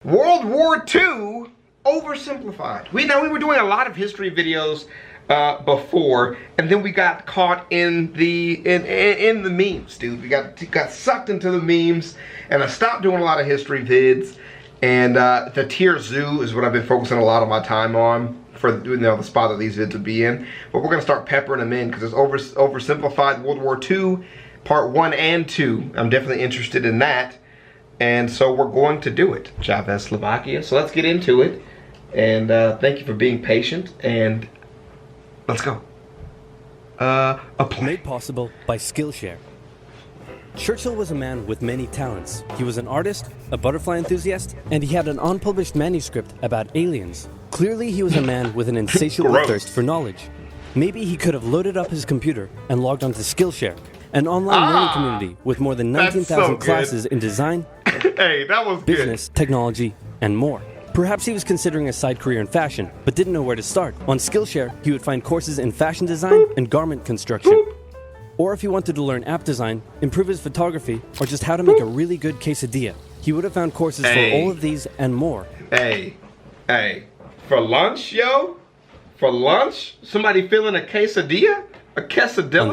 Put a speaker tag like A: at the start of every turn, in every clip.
A: World War II oversimplified. We were doing a lot of history videos before, and then we got caught in the memes, dude. We got sucked into the memes, and I stopped doing a lot of history vids. And the tier zoo is what I've been focusing a lot of my time on for the spot that these vids would be in. But we're gonna start peppering them in because it's oversimplified World War II, part 1 and 2. I'm definitely interested in that. And so we're going to do it, ChavezzSlovakia. So let's get into it. And thank you for being patient. And let's go.
B: Made possible by Skillshare. Churchill was a man with many talents. He was an artist, a butterfly enthusiast, and he had an unpublished manuscript about aliens. Clearly, he was a man with an insatiable thirst for knowledge. Maybe he could have loaded up his computer and logged onto Skillshare, an online learning community with more than 19,000 classes in design,
A: hey, that was
B: business, technology, and more. Perhaps he was considering a side career in fashion, but didn't know where to start. On Skillshare, he would find courses in fashion design and garment construction. Or if he wanted to learn app design, improve his photography, or just how to make a really good quesadilla, he would have found courses for all of these and more.
A: Hey, for lunch, yo? For lunch? Somebody feeling a quesadilla? A quesadilla?
B: On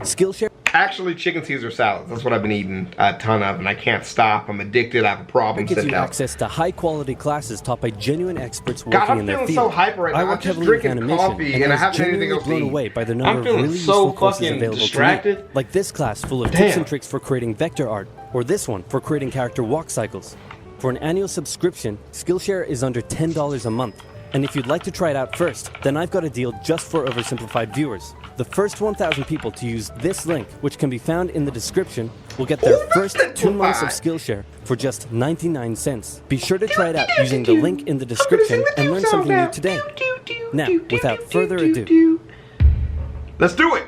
B: Skillshare.
A: Actually, chicken Caesar salads. That's what I've been eating a ton of, and I can't stop. I'm addicted. I have a problem.
B: It gives you access to high-quality classes taught by genuine experts working
A: God,
B: in their field.
A: I'm feeling so hyper right now. I'm just drinking coffee, and I haven't anything else to eat.
B: Blown away by the number of really useful courses available
A: distracted.
B: to me. Like this class full of tips and tricks for creating vector art, or this one for creating character walk cycles. For an annual subscription, Skillshare is under $10 a month. And if you'd like to try it out first, then I've got a deal just for Oversimplified viewers. The first 1,000 people to use this link, which can be found in the description, will get their first 2 months of Skillshare for just 99 cents. Be sure to try it out using the link in the description and learn something new today. Now, without further ado,
A: let's do it!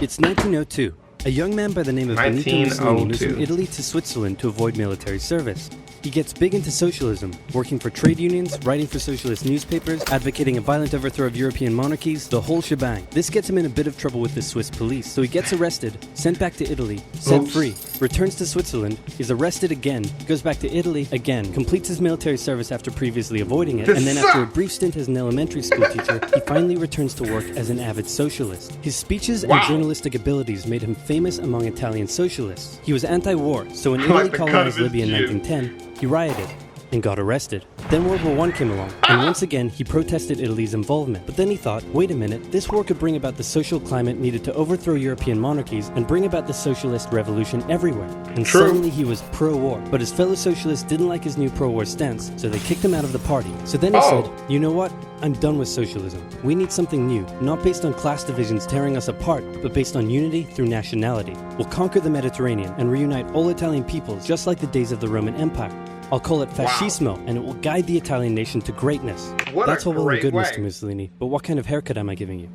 B: It's 1902. A young man by the name of Benito Mussolini moves from Italy to Switzerland to avoid military service. He gets big into socialism, working for trade unions, writing for socialist newspapers, advocating a violent overthrow of European monarchies, the whole shebang. This gets him in a bit of trouble with the Swiss police, so he gets arrested, sent back to Italy, set free, returns to Switzerland, is arrested again, goes back to Italy again, completes his military service after previously avoiding it, and then after a brief stint as an elementary school teacher, he finally returns to work as an avid socialist. His speeches and journalistic abilities made him famous among Italian socialists. He was anti-war, so when Italy colonized Libya in 1910, he rioted and got arrested. Then World War I came along, and once again he protested Italy's involvement. But then he thought, wait a minute, this war could bring about the social climate needed to overthrow European monarchies and bring about the socialist revolution everywhere. And suddenly he was pro-war. But his fellow socialists didn't like his new pro-war stance, so they kicked him out of the party. So then he said, you know what? I'm done with socialism. We need something new, not based on class divisions tearing us apart, but based on unity through nationality. We'll conquer the Mediterranean and reunite all Italian peoples just like the days of the Roman Empire. I'll call it fascismo, and it will guide the Italian nation to greatness. That's all well and good, Mr. Mussolini, but what kind of haircut am I giving you?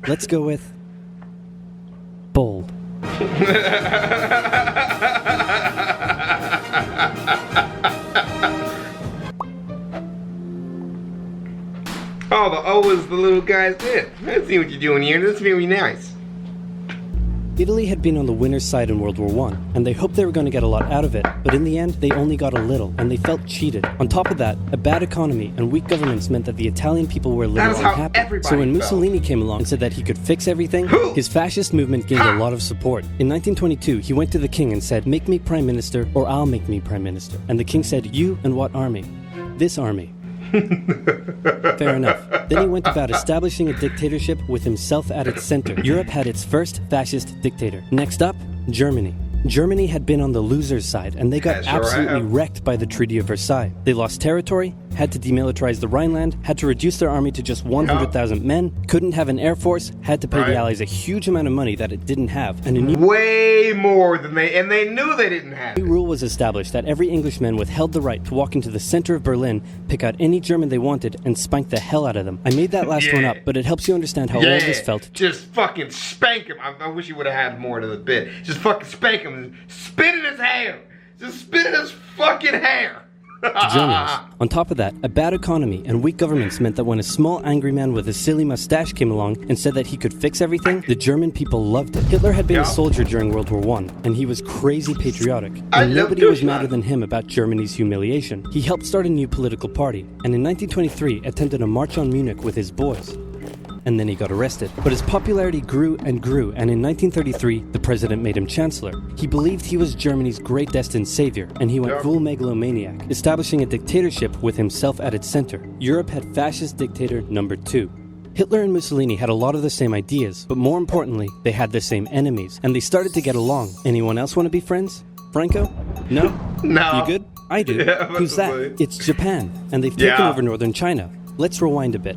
B: Let's go with bold.
A: Oh, the O is the little guy's it. Let's see what you're doing here. That's very nice.
B: Italy had been on the winner's side in World War I, and they hoped they were going to get a lot out of it, but in the end, they only got a little, and they felt cheated. On top of that, a bad economy and weak governments meant that the Italian people were a little unhappy. So when Mussolini came along and said that he could fix everything, his fascist movement gained a lot of support. In 1922, he went to the king and said, make me prime minister, or I'll make me prime minister. And the king said, you and what army? This army. Fair enough. Then he went about establishing a dictatorship with himself at its center. Europe had its first fascist dictator. Next up, Germany. Germany had been on the loser's side, and they got absolutely wrecked by the Treaty of Versailles. They lost territory, had to demilitarize the Rhineland, had to reduce their army to just 100,000 men, couldn't have an air force, had to pay the Allies a huge amount of money that it didn't have, and a new
A: way more than they knew they didn't have.
B: A new rule was established that every Englishman withheld the right to walk into the center of Berlin, pick out any German they wanted, and spank the hell out of them. I made that last one up, but it helps you understand how all this felt.
A: Just fucking spank him. I wish you would have had more to the bit. Just fucking spank him and spit in his hair. Just spit in his fucking hair.
B: to Germans. On top of that, a bad economy and weak governments meant that when a small angry man with a silly mustache came along and said that he could fix everything, the German people loved it. Hitler had been a soldier during World War I, and he was crazy patriotic. And nobody was madder than him about Germany's humiliation. He helped start a new political party, and in 1923 attended a march on Munich with his boys. And then he got arrested. But his popularity grew and grew, and in 1933, the president made him chancellor. He believed he was Germany's great destined savior, and he went full megalomaniac, establishing a dictatorship with himself at its center. Europe had fascist dictator number 2. Hitler and Mussolini had a lot of the same ideas, but more importantly, they had the same enemies, and they started to get along. Anyone else want to be friends? Franco? No?
A: No.
B: You good? I do.
A: Yeah,
B: who's that? It's Japan, and they've taken over northern China. Let's rewind a bit.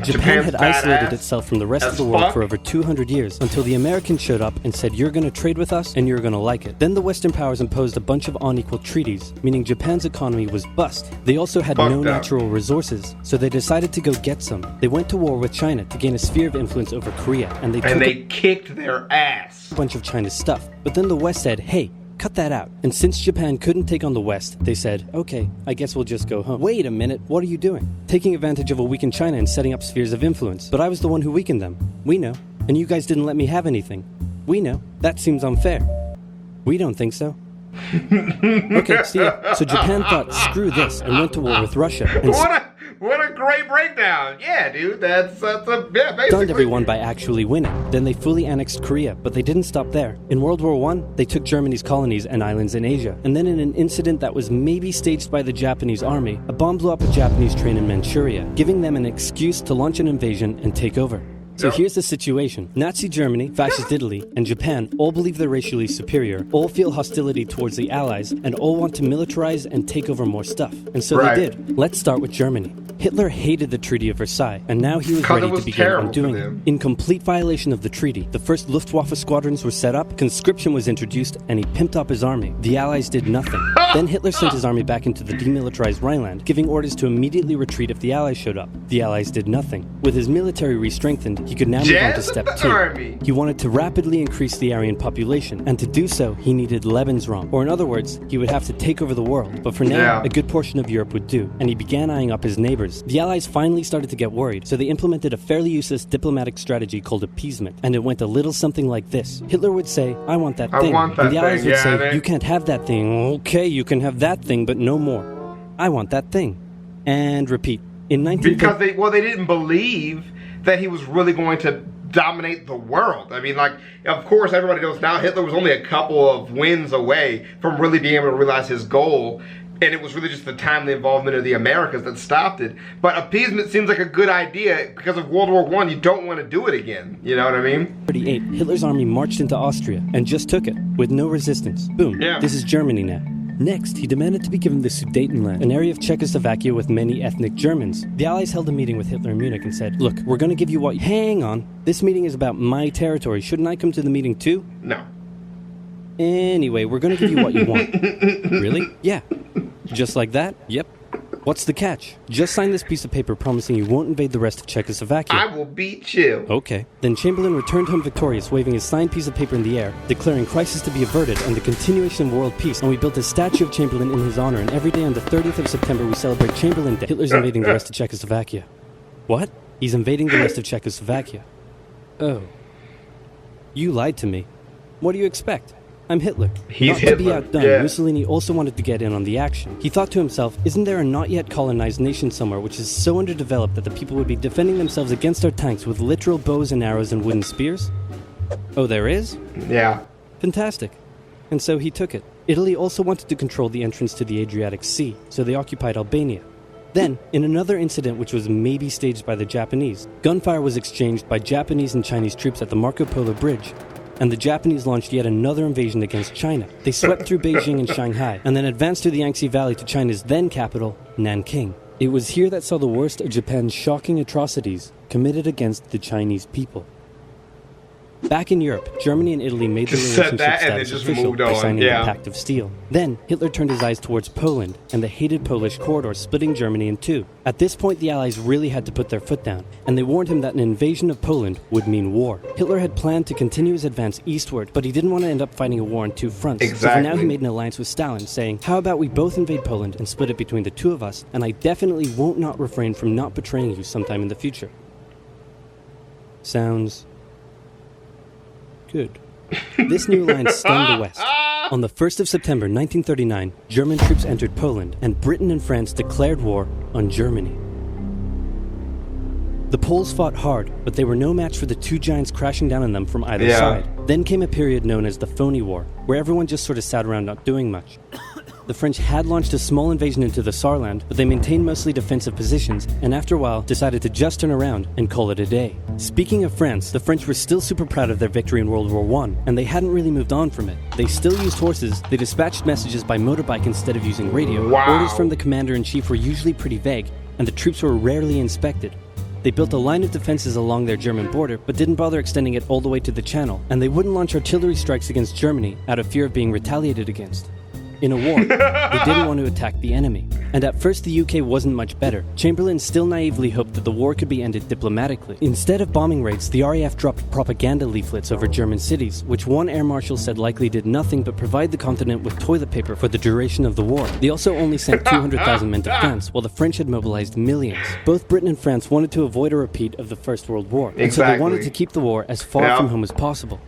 B: Japan had isolated itself from the rest of the world for over 200 years until the Americans showed up and said, you're going to trade with us and you're going to like it. Then the Western powers imposed a bunch of unequal treaties, meaning Japan's economy was bust. They also had no natural resources, so they decided to go get some. They went to war with China to gain a sphere of influence over Korea, and they
A: kicked their ass.
B: A bunch of China's stuff. But then the West said, hey, cut that out. And since Japan couldn't take on the West, they said, okay, I guess we'll just go home. Wait a minute, what are you doing? Taking advantage of a weakened China and setting up spheres of influence. But I was the one who weakened them. We know. And you guys didn't let me have anything. We know. That seems unfair. We don't think so. Okay, see ya. So Japan thought, screw this, and went to war with Russia. And
A: what a great breakdown. Yeah, dude, that's basically.
B: Stunned everyone by actually winning. Then they fully annexed Korea, but they didn't stop there. In World War I, they took Germany's colonies and islands in Asia. And then in an incident that was maybe staged by the Japanese army, a bomb blew up a Japanese train in Manchuria, giving them an excuse to launch an invasion and take over. So here's the situation. Nazi Germany, Fascist Italy, and Japan all believe they're racially superior, all feel hostility towards the Allies, and all want to militarize and take over more stuff. And so they did. Let's start with Germany. Hitler hated the Treaty of Versailles, and now he was ready to begin undoing it. In complete violation of the treaty, the first Luftwaffe squadrons were set up, conscription was introduced, and he pimped up his army. The Allies did nothing. Then Hitler sent his army back into the demilitarized Rhineland, giving orders to immediately retreat if the Allies showed up. The Allies did nothing. With his military re-strengthened, he could now move on to step 2. He wanted to rapidly increase the Aryan population, and to do so, he needed Lebensraum. Or in other words, he would have to take over the world. But for now, a good portion of Europe would do, and he began eyeing up his neighbors. The Allies finally started to get worried, so they implemented a fairly useless diplomatic strategy called appeasement, and it went a little something like this. Hitler would say, I want that thing. And the Allies would say, you can't have that thing. Okay, you can have that thing, but no more. I want that thing. And repeat. In 1930...
A: Because they didn't believe that he was really going to dominate the world. I mean, like, of course, everybody knows now Hitler was only a couple of wins away from really being able to realize his goal. And it was really just the timely involvement of the Americas that stopped it. But appeasement seems like a good idea because of World War I. You don't want to do it again. You know what I mean?
B: 1938, Hitler's army marched into Austria and just took it with no resistance. Boom. This is Germany now. Next, he demanded to be given the Sudetenland, an area of Czechoslovakia with many ethnic Germans. The Allies held a meeting with Hitler in Munich and said, look, we're going to give you what... Hang on. This meeting is about my territory. Shouldn't I come to the meeting too?
A: No.
B: Anyway, we're going to give you what you want. Really? Yeah. Just like that? Yep. What's the catch? Just sign this piece of paper promising you won't invade the rest of Czechoslovakia.
A: I will beat you.
B: Okay. Then Chamberlain returned home victorious, waving his signed piece of paper in the air, declaring crisis to be averted and the continuation of world peace. And we built a statue of Chamberlain in his honor, and every day on the 30th of September we celebrate Chamberlain Day. Hitler's invading the rest of Czechoslovakia. What? He's invading the rest of Czechoslovakia. Oh. You lied to me. What do you expect? I'm Hitler. Not to be outdone, Mussolini also wanted to get in on the action. He thought to himself, isn't there a not yet colonized nation somewhere which is so underdeveloped that the people would be defending themselves against our tanks with literal bows and arrows and wooden spears? Oh, there is?
A: Yeah.
B: Fantastic. And so he took it. Italy also wanted to control the entrance to the Adriatic Sea, so they occupied Albania. Then, in another incident which was maybe staged by the Japanese, gunfire was exchanged by Japanese and Chinese troops at the Marco Polo Bridge, and the Japanese launched yet another invasion against China. They swept through Beijing and Shanghai, and then advanced through the Yangtze Valley to China's then capital, Nanking. It was here that saw the worst of Japan's shocking atrocities committed against the Chinese people. Back in Europe, Germany and Italy made their
A: Just said
B: relationship
A: that and then
B: status
A: just
B: official
A: moved
B: by
A: on,
B: signing
A: yeah.
B: the Pact of Steel. Then, Hitler turned his eyes towards Poland and the hated Polish corridor splitting Germany in two. At this point, the Allies really had to put their foot down, and they warned him that an invasion of Poland would mean war. Hitler had planned to continue his advance eastward, but he didn't want to end up fighting a war on two fronts.
A: Exactly.
B: So for now he made an alliance with Stalin, saying, how about we both invade Poland and split it between the two of us, and I definitely won't not refrain from not betraying you sometime in the future. Sounds good. This new alliance stung the West. On the 1st of September 1939, German troops entered Poland, and Britain and France declared war on Germany. The Poles fought hard, but they were no match for the two giants crashing down on them from either side. Then came a period known as the Phony War, where everyone just sort of sat around not doing much. The French had launched a small invasion into the Saarland, but they maintained mostly defensive positions, and after a while decided to just turn around and call it a day. Speaking of France, the French were still super proud of their victory in World War I, and they hadn't really moved on from it. They still used horses, they dispatched messages by motorbike instead of using radio.
A: Wow.
B: Orders from the commander-in-chief were usually pretty vague, and the troops were rarely inspected. They built a line of defenses along their German border, but didn't bother extending it all the way to the Channel, and they wouldn't launch artillery strikes against Germany out of fear of being retaliated against. In a war, they didn't want to attack the enemy. And at first the UK wasn't much better. Chamberlain still naively hoped that the war could be ended diplomatically. Instead of bombing raids, the RAF dropped propaganda leaflets over German cities, which one air marshal said likely did nothing but provide the continent with toilet paper for the duration of the war. They also only sent 200,000 men to France, while the French had mobilized millions. Both Britain and France wanted to avoid a repeat of the First World War, and so they wanted to keep the war as far from home as possible.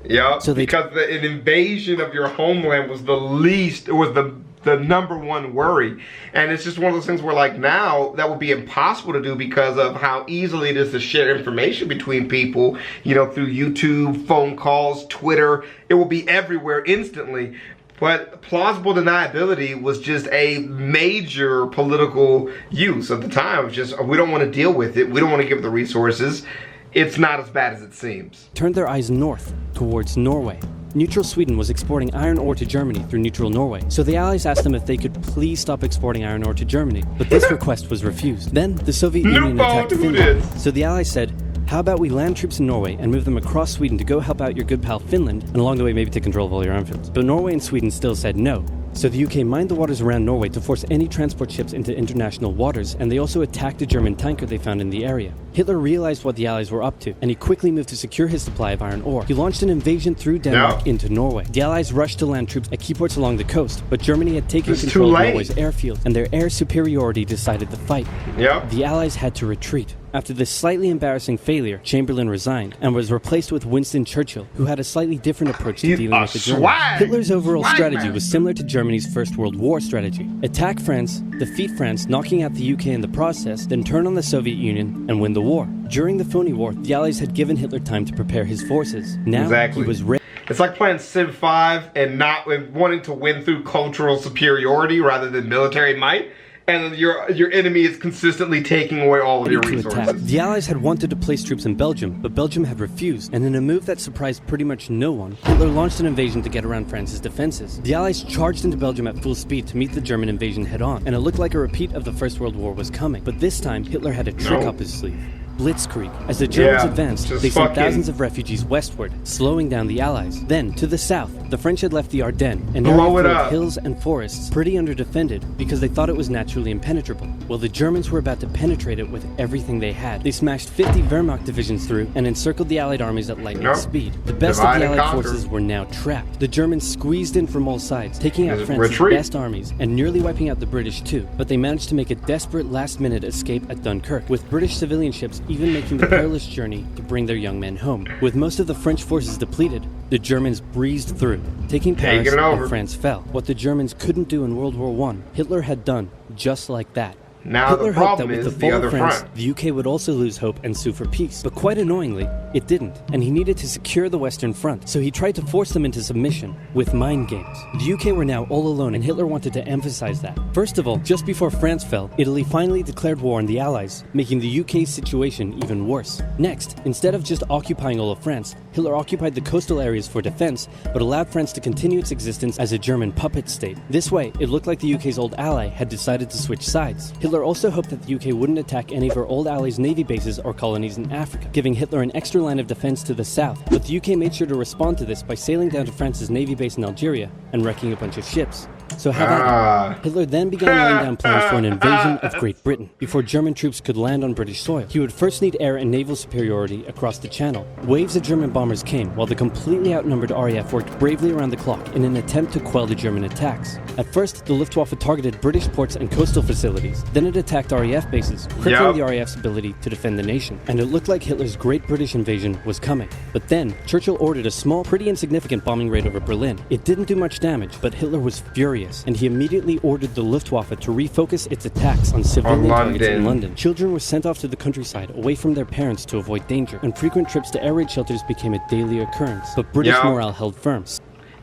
A: So because an invasion of your homeland was the number one worry. And it's just one of those things where, like, now that would be impossible to do because of how easily it is to share information between people, you know, through YouTube, phone calls, Twitter. It will be everywhere instantly. But plausible deniability was just a major political use at the time. It was just, we don't want to deal with it. We don't want to give the resources. It's not as bad as it seems.
B: Turned their eyes north towards Norway. Neutral Sweden was exporting iron ore to Germany through neutral Norway, so the Allies asked them if they could please stop exporting iron ore to Germany, but this request was refused. Then the Soviet Union attacked Finland, so the Allies said, how about we land troops in Norway and move them across Sweden to go help out your good pal Finland, and along the way maybe take control of all your airfields. But Norway and Sweden still said no. So the UK mined the waters around Norway to force any transport ships into international waters, and they also attacked a German tanker they found in the area. Hitler realized what the Allies were up to, and he quickly moved to secure his supply of iron ore. He launched an invasion through Denmark into Norway. The Allies rushed to land troops at key ports along the coast, but Germany had taken control of Norway's airfield, and their air superiority decided the fight. The Allies had to retreat. After this slightly embarrassing failure, Chamberlain resigned and was replaced with Winston Churchill, who had a slightly different approach to dealing with the Germans. Hitler's overall strategy was similar to Germany's First World War strategy. Attack France, defeat France, knocking out the UK in the process, then turn on the Soviet Union and win the war. During the Phony War, the Allies had given Hitler time to prepare his forces. Now he was ready.
A: It's like playing Civ 5 and wanting to win through cultural superiority rather than military might. And your enemy is consistently taking away all of your resources.
B: The Allies had wanted to place troops in Belgium, but Belgium had refused, and in a move that surprised pretty much no one, Hitler launched an invasion to get around France's defenses. The Allies charged into Belgium at full speed to meet the German invasion head-on, and it looked like a repeat of the First World War was coming. But this time, Hitler had a trick up his sleeve. Blitzkrieg. As the Germans advanced, they sent thousands of refugees westward, slowing down the Allies. Then, to the south, the French had left the Ardennes, an area full of hills and forests, pretty underdefended because they thought it was naturally impenetrable. Well, the Germans were about to penetrate it with everything they had. They smashed 50 Wehrmacht divisions through and encircled the Allied armies at lightning speed. The best of the Allied forces were now trapped. The Germans squeezed in from all sides, taking out France's best armies and nearly wiping out the British too. But they managed to make a desperate last-minute escape at Dunkirk, with British civilian ships even making the perilous journey to bring their young men home. With most of the French forces depleted, the Germans breezed through, taking Paris, and France fell. What the Germans couldn't do in World War I, Hitler had done just like that.
A: Now
B: Hitler
A: the problem is the other front.
B: The UK would also lose hope and sue for peace. But quite annoyingly, it didn't, and he needed to secure the Western Front, so he tried to force them into submission with mind games. The UK were now all alone, and Hitler wanted to emphasize that. First of all, just before France fell, Italy finally declared war on the Allies, making the UK's situation even worse. Next, instead of just occupying all of France, Hitler occupied the coastal areas for defense, but allowed France to continue its existence as a German puppet state. This way, it looked like the UK's old ally had decided to switch sides. Hitler also hoped that the UK wouldn't attack any of her old allies' navy bases or colonies in Africa, giving Hitler an extra line of defense to the south. But the UK made sure to respond to this by sailing down to France's navy base in Algeria and wrecking a bunch of ships. So how about it? Hitler then began laying down plans for an invasion of Great Britain. Before German troops could land on British soil, he would first need air and naval superiority across the Channel. Waves of German bombers came, while the completely outnumbered RAF worked bravely around the clock in an attempt to quell the German attacks. At first, the Luftwaffe targeted British ports and coastal facilities. Then it attacked RAF bases, crippling the RAF's ability to defend the nation. And it looked like Hitler's Great British Invasion was coming. But then, Churchill ordered a small, pretty insignificant bombing raid over Berlin. It didn't do much damage, but Hitler was furious, and he immediately ordered the Luftwaffe to refocus its attacks on civilian targets in London. Children were sent off to the countryside, away from their parents to avoid danger, and frequent trips to air raid shelters became a daily occurrence. But British morale held firm.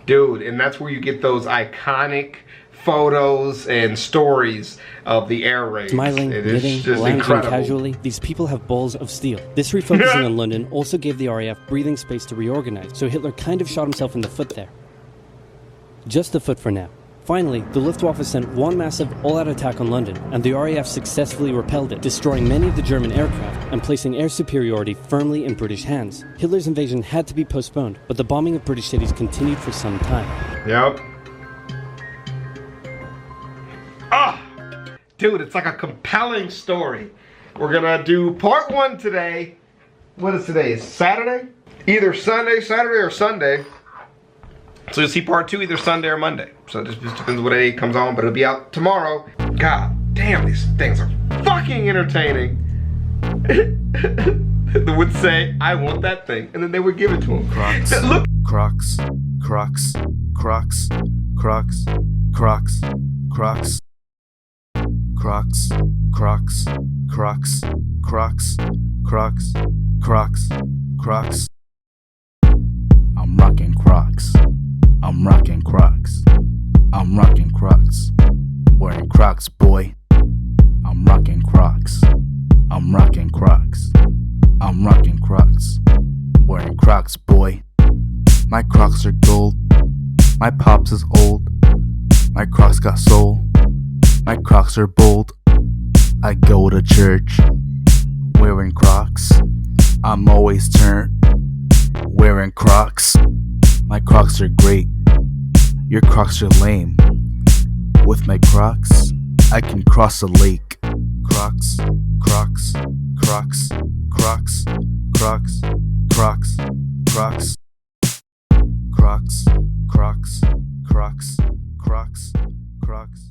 A: Dude, and that's where you get those iconic photos and stories of the air raids.
B: Smiling, knitting, lounging casually, these people have balls of steel. This refocusing on London also gave the RAF breathing space to reorganize, so Hitler kind of shot himself in the foot there. Just the foot for now. Finally, the Luftwaffe sent one massive all-out attack on London, and the RAF successfully repelled it, destroying many of the German aircraft and placing air superiority firmly in British hands. Hitler's invasion had to be postponed, but the bombing of British cities continued for some time.
A: Yep. Dude, it's like a compelling story. We're gonna do part 1 today. What is today? It's Saturday? Either Saturday or Sunday. So you'll see part 2 either Sunday or Monday. So it just depends what day it comes on, but it'll be out tomorrow. God damn, these things are fucking entertaining. They would say, I want that thing, and then they would give it to him.
C: Crocs.
A: Look.
C: Crocs. Crocs. Crocs. Crocs. Crocs. Crocs. Crocs. Crocs. Crocs. Crocs. Crocs. Crocs. Crocs. I'm rocking Crocs. I'm rocking Crocs. I'm rocking Crocs. Wearing Crocs, boy. I'm rocking Crocs. I'm rocking Crocs. I'm rocking Crocs. Wearing Crocs, boy. My Crocs are gold. My pops is old. My Crocs got soul. My Crocs are bold. I go to church wearing Crocs. I'm always turned wearing Crocs. My Crocs are great. Your Crocs are lame. With my Crocs, I can cross a lake. Crocs, Crocs, Crocs, Crocs, Crocs, Crocs, Crocs, Crocs, Crocs, Crocs, Crocs, Crocs.